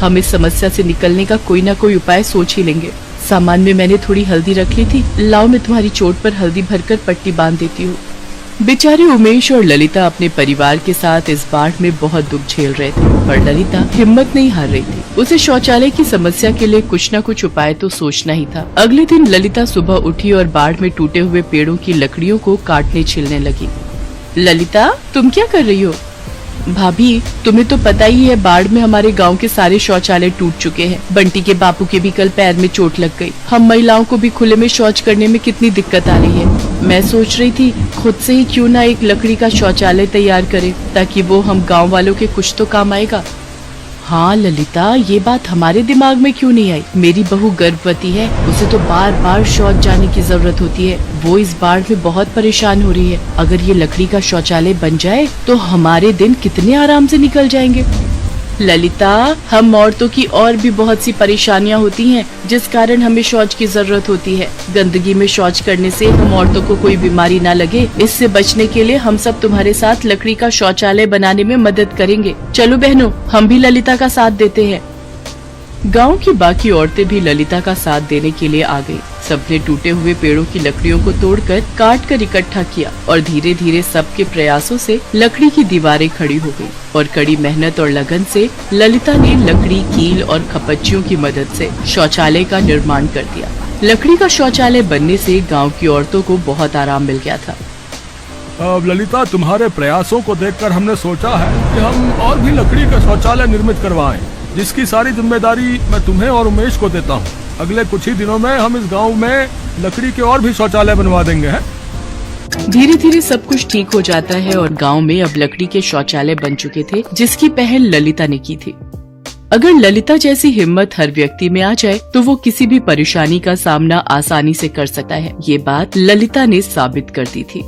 हम इस समस्या से निकलने का कोई ना कोई उपाय सोच ही लेंगे। सामान में मैंने थोड़ी हल्दी रख ली थी, लाओ मैं तुम्हारी चोट पर हल्दी भरकर पट्टी बांध देती हूँ। बेचारे उमेश और ललिता अपने परिवार के साथ इस बाढ़ में बहुत दुख झेल रहे थे, पर ललिता हिम्मत नहीं हार रही थी। उसे शौचालय की समस्या के लिए कुछ न कुछ उपाय तो सोचना ही था। अगले दिन ललिता सुबह उठी और बाढ़ में टूटे हुए पेड़ों की लकड़ियों को काटने छिलने लगी। ललिता, तुम क्या कर रही हो? भाभी, तुम्हें तो पता ही है, बाढ़ में हमारे गांव के सारे शौचालय टूट चुके हैं। बंटी के बापू के भी कल पैर में चोट लग गई। हम महिलाओं को भी खुले में शौच करने में कितनी दिक्कत आ रही है। मैं सोच रही थी खुद से ही क्यों ना एक लकड़ी का शौचालय तैयार करें, ताकि वो हम गांव वालों के कुछ तो काम आएगा। हाँ ललिता, ये बात हमारे दिमाग में क्यों नहीं आई? मेरी बहू गर्भवती है, उसे तो बार बार शौच जाने की जरूरत होती है। वो इस बाढ़ में बहुत परेशान हो रही है। अगर ये लकड़ी का शौचालय बन जाए तो हमारे दिन कितने आराम से निकल जाएंगे। ललिता, हम औरतों की और भी बहुत सी परेशानियां होती हैं, जिस कारण हमें शौच की जरूरत होती है। गंदगी में शौच करने से हम औरतों को कोई बीमारी ना लगे, इससे बचने के लिए हम सब तुम्हारे साथ लकड़ी का शौचालय बनाने में मदद करेंगे। चलो बहनों, हम भी ललिता का साथ देते हैं। गांव की बाकी औरतें भी ललिता का साथ देने के लिए आ गयी। सबने टूटे हुए पेड़ों की लकड़ियों को तोड़कर काट कर इकट्ठा किया और धीरे धीरे सबके प्रयासों से लकड़ी की दीवारें खड़ी हो गयी। और कड़ी मेहनत और लगन से ललिता ने लकड़ी, कील और खपच्चियों की मदद से शौचालय का निर्माण कर दिया। लकड़ी का शौचालय बनने से गाँव की औरतों को बहुत आराम मिल गया था। अब ललिता, तुम्हारे प्रयासों को देखकर हमने सोचा है कि हम और भी लकड़ी का शौचालय निर्मित करवाएं, जिसकी सारी जिम्मेदारी मैं तुम्हें और उमेश को देता हूँ। अगले कुछ ही दिनों में हम इस गांव में लकड़ी के और भी शौचालय बनवा देंगे हैं। धीरे धीरे सब कुछ ठीक हो जाता है और गांव में अब लकड़ी के शौचालय बन चुके थे, जिसकी पहल ललिता ने की थी। अगर ललिता जैसी हिम्मत हर व्यक्ति में आ जाए तो वो किसी भी परेशानी का सामना आसानी से कर सकता है। ये बात ललिता ने साबित कर दी थी।